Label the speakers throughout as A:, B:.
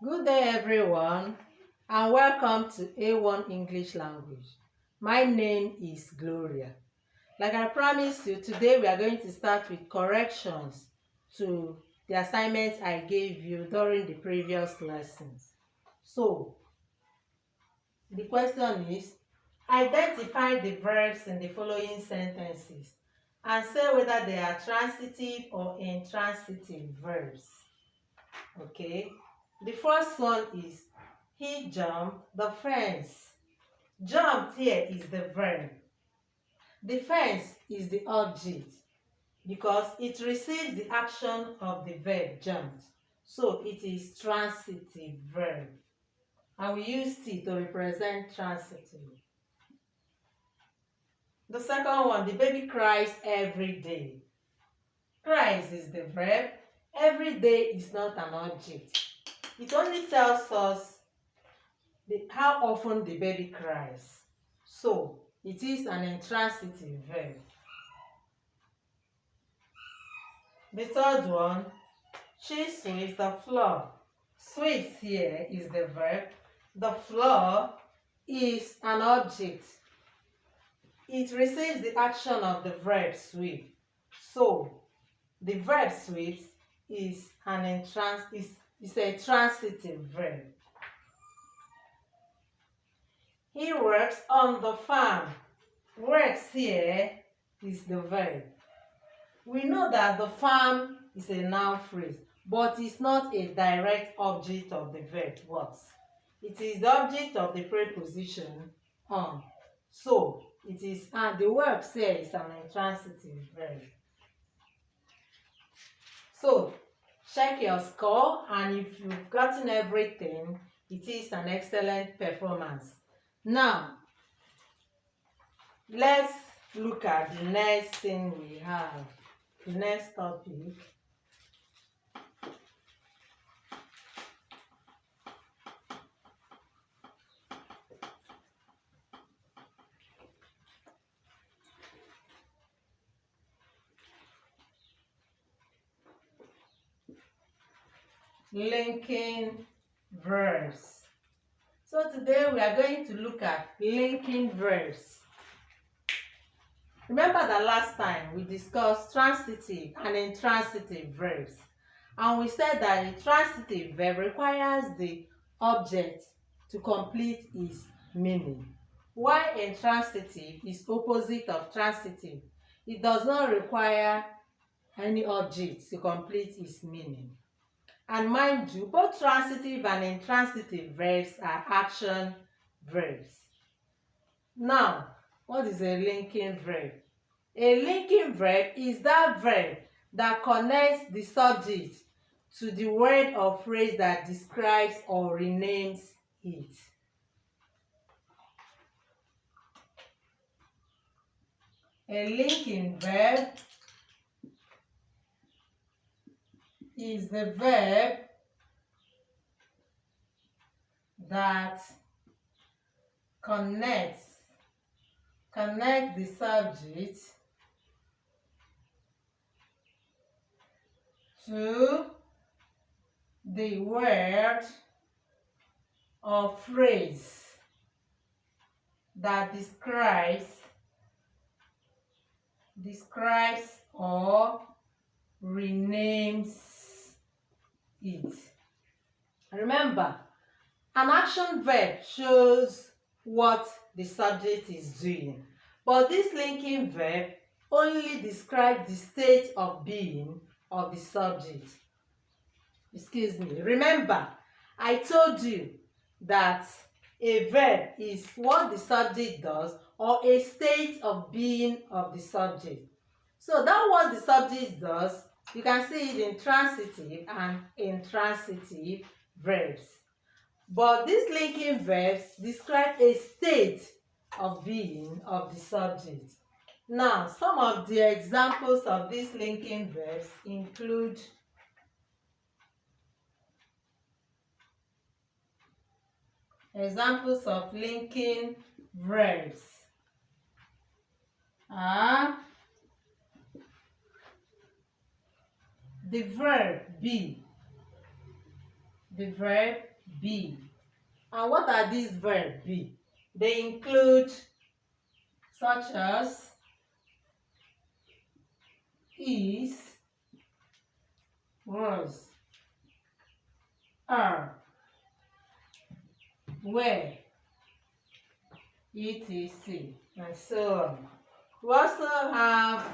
A: Good day everyone and welcome to A1 English Language. My name is Gloria. Like I promised you, today we are going to start with corrections to the assignments I gave you during the previous lessons. So, the question is, identify the verbs in the following sentences and say whether they are transitive or intransitive verbs. Okay, the first one is he jumped the fence. Jumped here is the verb. The fence is the object because it receives the action of the verb jumped. So it is transitive verb. And we use T to represent transitive. The second one, the baby cries every day. Cries is the verb. Every day is not an object. It only tells us how often the baby cries. So, it is an intransitive verb. The third one, she sweeps the floor. Sweeps here is the verb. The floor is an object. It receives the action of the verb sweep. So, the verb sweeps is a transitive verb. He works on the farm. Works here is the verb. We know that the farm is a noun phrase, but it's not a direct object of the verb works. It is the object of the preposition on. So it is, and the verb here is an intransitive verb. So check your score, and if you've gotten everything, it is an excellent performance. Now, let's look at the next thing we have. The next topic. Linking verbs. So today we are going to look at linking verbs. Remember that last time we discussed transitive and intransitive verbs, and we said that a transitive verb requires the object to complete its meaning, while intransitive is opposite of transitive. It does not require any object to complete its meaning. And mind you, both transitive and intransitive verbs are action verbs. Now, what is a linking verb? A linking verb is that verb that connects the subject to the word or phrase that describes or renames it. A linking verb is the verb that connects the subject to the word or phrase that describes or renames it. Remember, an action verb shows what the subject is doing, but this linking verb only describes the state of being of the subject. Excuse me. Remember, I told you that a verb is what the subject does or a state of being of the subject. So that what the subject does, you can see it in transitive and intransitive verbs. But these linking verbs describe a state of being of the subject. Now, some of the examples of these linking verbs include examples of linking verbs are the verb be. The verb be. And what are these verbs be? They include such as is, was, are, were, etc. and so on. We also have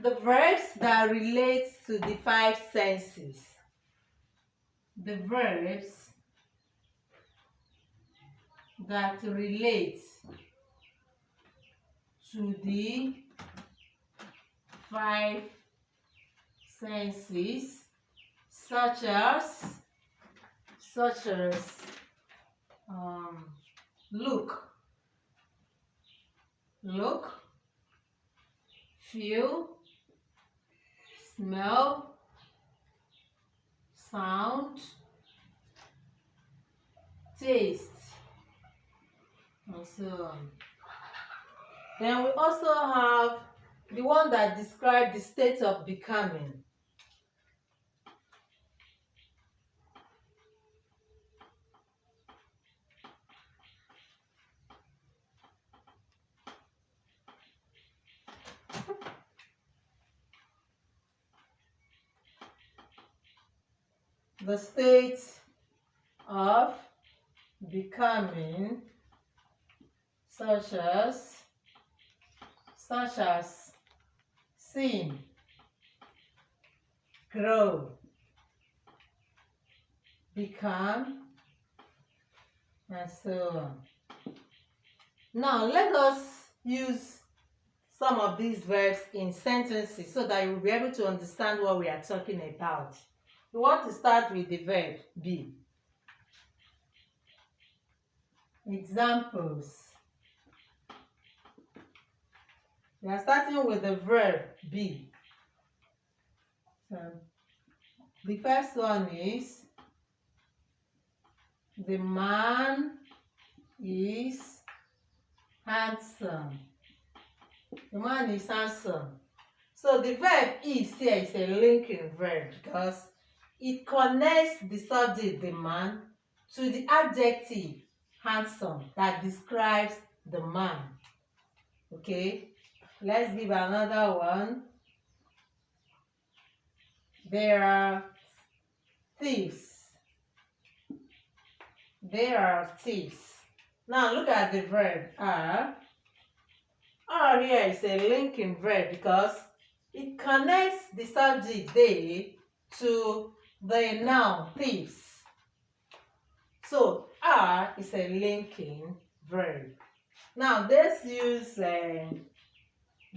A: the verbs that relate to the five senses. The verbs that relate to the five senses, such as look, feel, smell, sound, taste, and so on. Then we also have the one that describes the state of becoming. The state of becoming, such as sing, grow, become, and so on. Now let us use some of these verbs in sentences so that you will be able to understand what we are talking about. We want to start with the verb be. Examples. We are starting with the verb be. So, the first one is the man is handsome. The man is handsome. So the verb is here is a linking verb because it connects the subject, the man, to the adjective handsome that describes the man. Okay, let's give another one. There are thieves. There are thieves. Now look at the verb are. Are here is a linking verb because it connects the subject they to the noun thieves. So are is a linking verb. Now let's use the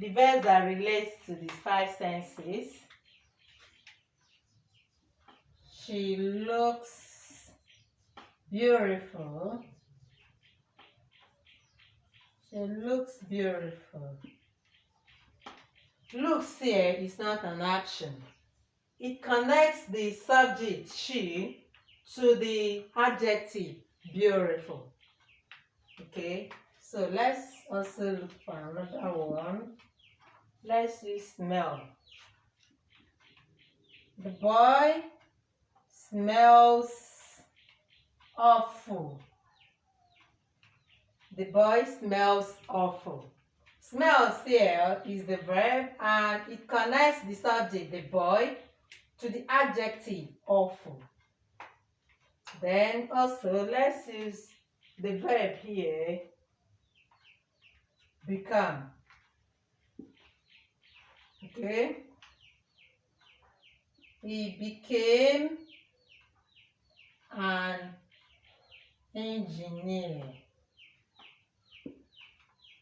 A: verb that relates to the five senses. She looks beautiful. She looks beautiful. Looks here is not an action. It connects the subject she to the adjective beautiful. Okay, so let's also look for another one. Let's use smell. The boy smells awful. The boy smells awful. Smells here is the verb and it connects the subject, the boy, to the adjective awful. Then also let's use the verb here, become. Okay. He became an engineer.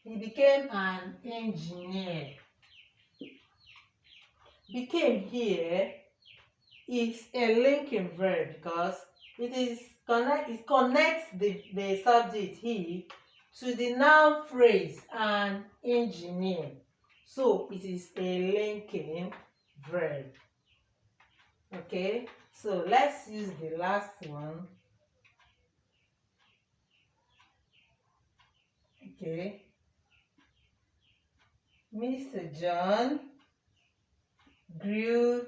A: He became an engineer. Became here is a linking verb because it connects the subject he to the noun phrase an engineer. So it is a linking verb. Okay, so let's use the last one. Okay. Mr. John grew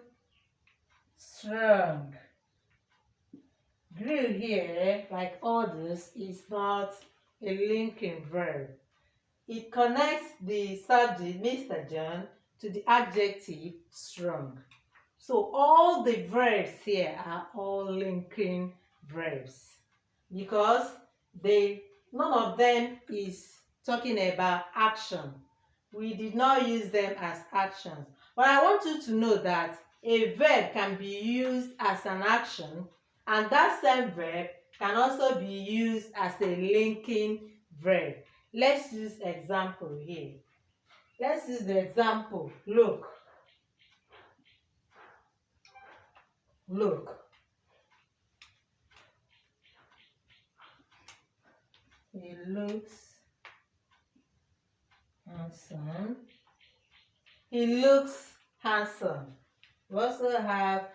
A: strong. Grew here, like others, is not a linking verb. It connects the subject, Mr. John, to the adjective strong. So all the verbs here are all linking verbs because none of them is talking about action. We did not use them as actions. But I want you to know that a verb can be used as an action, and that same verb can also be used as a linking verb. Let's use example here. Let's use the example. Look. Look. He looks handsome. He looks handsome. We also have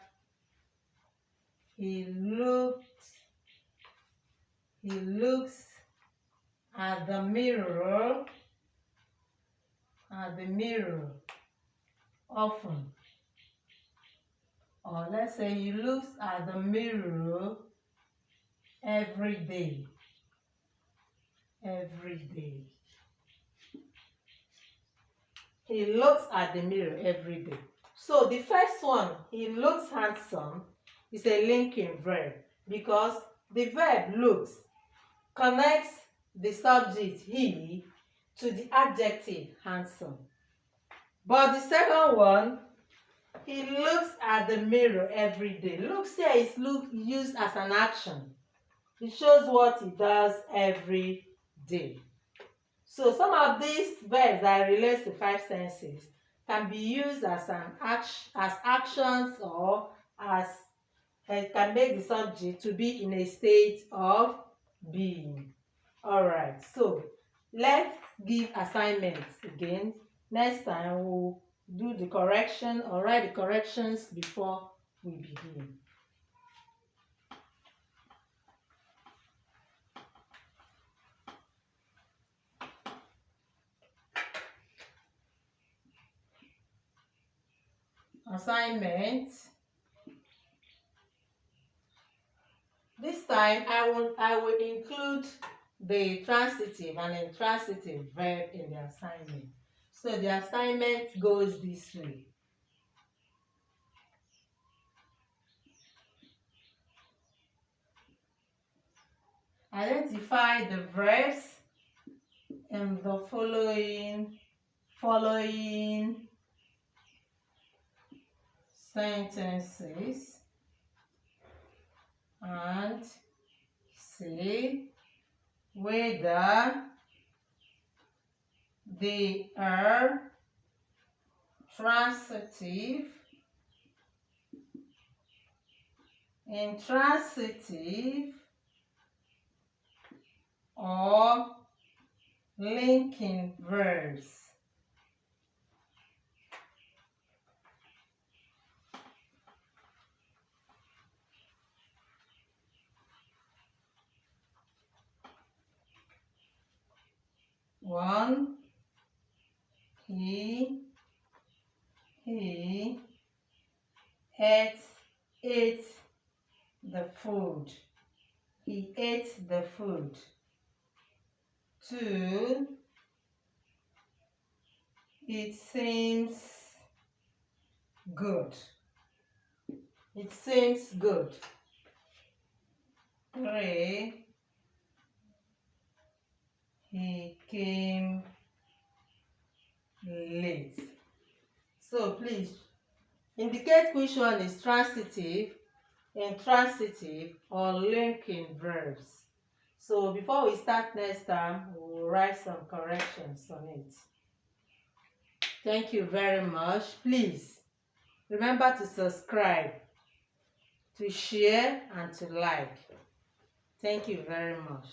A: he looks at the mirror often. Or let's say he looks at the mirror every day. Every day. He looks at the mirror every day. So the first one, he looks handsome, is a linking verb because the verb looks connects the subject he to the adjective handsome. But the second one, he looks at the mirror every day. Looks here is used as an action. It shows what he does every day. So some of these verbs that relate to five senses can be used as actions, or as it can make the subject to be in a state of being. Alright, so let's give assignments again. Next time we'll do the correction or write the corrections before we begin. Assignment. This time I will include the transitive and intransitive verb in the assignment. So the assignment goes this way. Identify the verbs in the following sentences and say whether they are transitive, intransitive, or linking verbs. One, he ate the food. He ate the food. 2, it seems good. It seems good. 3, he came late. So please indicate which one is transitive, intransitive, or linking verbs. So before we start next time, we'll write some corrections on it. Thank you very much. Please remember to subscribe, to share, and to like. Thank you very much.